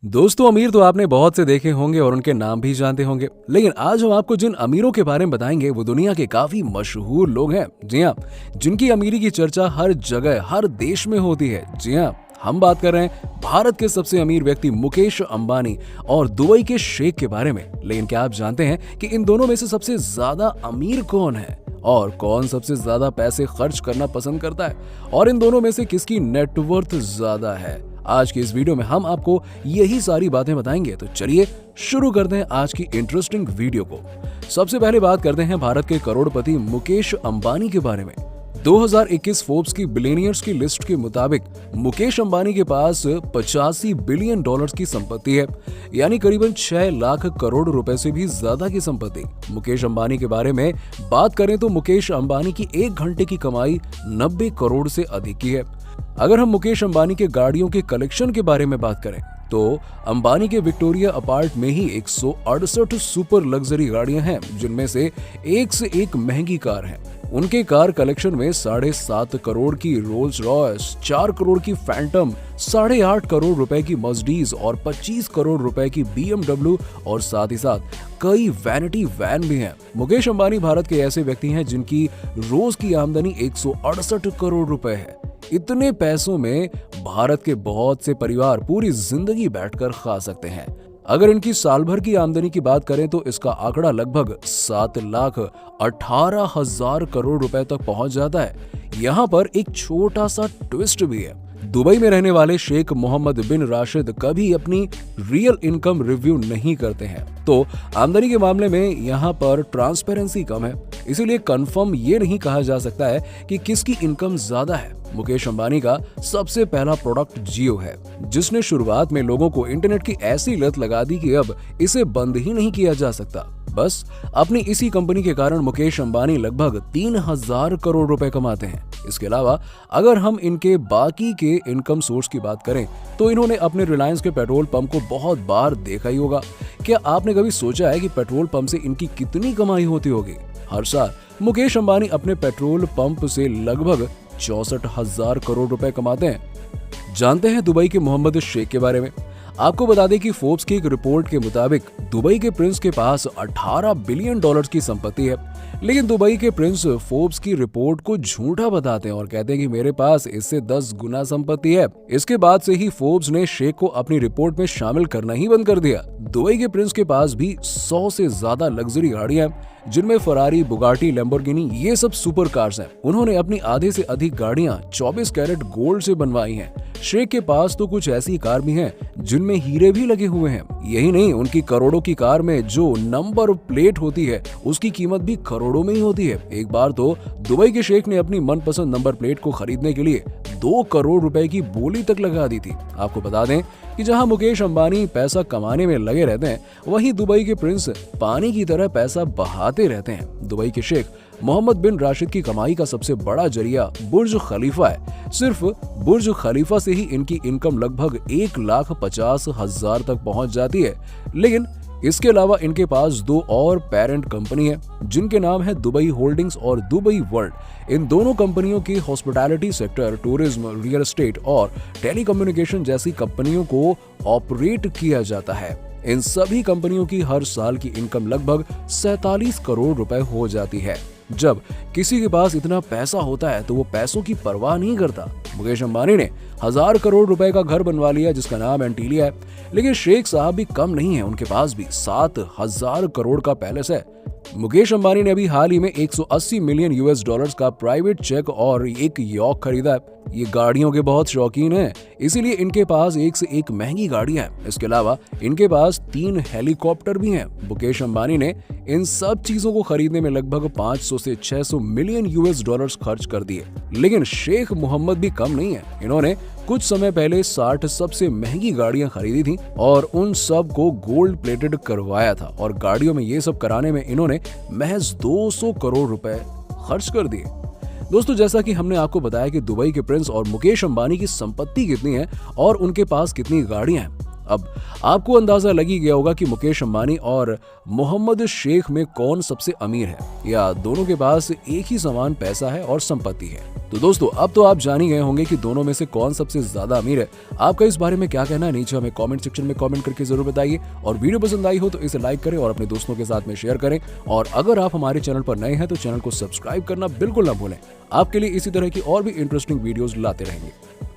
दोस्तों, अमीर तो आपने बहुत से देखे होंगे और उनके नाम भी जानते होंगे, लेकिन आज हम आपको जिन अमीरों के बारे में बताएंगे वो दुनिया के काफी मशहूर लोग हैं। जी हाँ, जिनकी अमीरी की चर्चा हर जगह हर देश में होती है। जी हाँ, हम बात कर रहे हैं भारत के सबसे अमीर व्यक्ति मुकेश अंबानी और दुबई के शेख के बारे में। लेकिन क्या आप जानते हैं कि इन दोनों में से सबसे ज्यादा अमीर कौन है और कौन सबसे ज्यादा पैसे खर्च करना पसंद करता है, और इन दोनों में से किसकी नेटवर्थ ज्यादा है? आज की इस वीडियो में हम आपको यही सारी बातें बताएंगे। तो चलिए शुरू करते हैं आज की इंटरेस्टिंग वीडियो को। सबसे पहले बात करते हैं भारत के करोड़पति मुकेश अंबानी के बारे में। 2021 फोर्ब्स की बिलियनियर्स की लिस्ट के मुताबिक मुकेश अंबानी के पास 85 बिलियन डॉलर्स की संपत्ति है, यानी करीबन 6 लाख करोड़ रुपए से भी ज्यादा की संपत्ति। मुकेश अंबानी के बारे में बात करें तो मुकेश अंबानी की एक घंटे की कमाई 90 करोड़ से अधिक की है। अगर हम मुकेश अंबानी के गाड़ियों के कलेक्शन के बारे में बात करें तो अंबानी के विक्टोरिया अपार्ट में ही 168 सुपर लग्जरी गाड़ियां हैं, जिनमें से एक महंगी कार है। उनके कार कलेक्शन में 7.5 करोड़ की रोल्स रॉयस, 4 करोड़ की फैंटम, 8.5 करोड़ रुपए की मर्सिडीज और 25 करोड़ रुपए की BMW और साथ ही साथ कई वैनिटी वैन भी हैं। मुकेश अंबानी भारत के ऐसे व्यक्ति हैं जिनकी रोज की आमदनी 168 करोड़ रुपए है। इतने पैसों में भारत के बहुत से परिवार पूरी जिंदगी बैठकर खा सकते हैं। अगर इनकी साल भर की आमदनी की बात करें तो इसका आंकड़ा लगभग 7,18,000 करोड़ रुपए तक पहुंच जाता है। यहाँ पर एक छोटा सा ट्विस्ट भी है। दुबई में रहने वाले शेख मोहम्मद बिन राशिद कभी अपनी रियल इनकम रिव्यू नहीं करते हैं, तो आमदनी के मामले में यहाँ पर ट्रांसपेरेंसी कम है, इसीलिए कंफर्म ये नहीं कहा जा सकता है कि किसकी इनकम ज्यादा है। मुकेश अंबानी का सबसे पहला प्रोडक्ट जियो है, जिसने शुरुआत में लोगों को इंटरनेट की ऐसी लत लगा दी कि अब इसे बंद ही नहीं किया जा सकता। बस अपनी इसी कंपनी के कारण मुकेश अंबानी लगभग 3,000 करोड़ रुपए कमाते हैं। इसके अलावा अगर हम इनके बाकी के इनकम सोर्स की बात करें तो इन्होंने अपने रिलायंस के पेट्रोल पंप को बहुत बार देखा ही होगा। क्या आपने कभी सोचा है कि पेट्रोल पंप से इनकी कितनी कमाई होती होगी? हर साल मुकेश अंबानी अपने पेट्रोल पंप से लगभग 64,000 करोड़ रुपए कमाते हैं। जानते हैं दुबई के मोहम्मद शेख के बारे में। आपको बता दें कि फोर्ब्स की एक रिपोर्ट के मुताबिक दुबई के प्रिंस के पास 18 बिलियन डॉलर्स की संपत्ति है, लेकिन दुबई के प्रिंस फोर्ब्स की रिपोर्ट को झूठा बताते हैं और कहते हैं कि मेरे पास इससे 10 गुना संपत्ति है। इसके बाद से ही फोर्ब्स ने शेख को अपनी रिपोर्ट में शामिल करना ही बंद कर दिया। दुबई के प्रिंस के पास भी 100 से ज्यादा लग्जरी गाड़ियां हैं, जिनमें फरारी, बुगाटी, लैम्बोर्गिनी ये सब सुपर कार्स हैं। उन्होंने अपनी आधे से अधिक गाड़ियां 24 कैरेट गोल्ड से बनवाई हैं। शेख के पास तो कुछ ऐसी कार भी हैं जिनमें हीरे भी लगे हुए हैं। यही नहीं, उनकी करोड़ों की कार में जो नंबर प्लेट होती है उसकी कीमत भी करोड़ों में ही होती है। एक बार तो दुबई के शेख ने अपनी मनपसंद नंबर प्लेट को खरीदने के लिए 2 करोड़ रुपए की बोली तक लगा दी थी। आपको बता दें कि जहां मुकेश अंबानी पैसा कमाने में लगे रहते हैं, वहीं दुबई के प्रिंस पानी की तरह पैसा बहाते रहते हैं। दुबई के शेख मोहम्मद बिन राशिद की कमाई का सबसे बड़ा जरिया बुर्ज खलीफा है। सिर्फ बुर्ज खलीफा से ही इनकी इनकम लगभग 1,50,000 तक पहुंच जाती है। लेकिन इसके अलावा इनके पास 2 और पेरेंट कंपनी है, जिनके नाम है दुबई होल्डिंग्स और दुबई वर्ल्ड। इन दोनों कंपनियों की hospitality sector, tourism, real estate और टेलीकम्युनिकेशन जैसी कंपनियों को ऑपरेट किया जाता है। इन सभी कंपनियों की हर साल की इनकम लगभग 47 करोड़ रुपए हो जाती है। जब किसी के पास इतना पैसा होता है तो वो पैसों की परवाह नहीं करता। मुकेश अंबानी ने 1000 करोड़ रुपए का घर बनवा लिया जिसका नाम एंटीलिया है, लेकिन शेख साहब भी कम नहीं है, उनके पास भी 7,000 करोड़ का पैलेस है। मुकेश अंबानी ने अभी हाल ही में 180 मिलियन US डॉलर्स का प्राइवेट जेट और एक यॉक खरीदा है। ये गाड़ियों के बहुत शौकीन हैं, इसीलिए इनके पास एक से एक महंगी गाड़ियां हैं। इसके अलावा इनके पास 3 हेलीकॉप्टर भी हैं। मुकेश अंबानी ने इन सब चीजों को खरीदने में लगभग 500 से 600 मिलियन US डॉलर्स खर्च कर दिए। लेकिन शेख मोहम्मद भी कम नहीं है। इन्होंने कुछ समय पहले 60 सबसे महंगी गाड़ियां खरीदी थी और उन सब को गोल्ड प्लेटेड करवाया था, और गाड़ियों में ये सब कराने में इन्होंने महज 200 करोड़ रुपए खर्च कर दिए। दोस्तों, जैसा कि हमने आपको बताया कि दुबई के प्रिंस और मुकेश अंबानी की संपत्ति कितनी है और उनके पास कितनी गाड़ियां हैं, अब आपको अंदाजा लग ही गया होगा कि मुकेश अंबानी और मोहम्मद शेख में कौन सबसे अमीर है, या दोनों के पास एक ही समान पैसा है और संपत्ति है। तो दोस्तों अब तो आप जान ही गए होंगे कि दोनों में से कौन सबसे ज्यादा अमीर है। आपका इस बारे में क्या कहना है, नीचे हमें कमेंट सेक्शन में कमेंट करके जरूर बताइए। और वीडियो पसंद आई हो तो इसे लाइक करें और अपने दोस्तों के साथ में शेयर करें। और अगर आप हमारे चैनल पर नए हैं तो चैनल को सब्सक्राइब करना बिल्कुल ना भूलें। आपके लिए इसी तरह की और भी इंटरेस्टिंग वीडियोस लाते रहेंगे।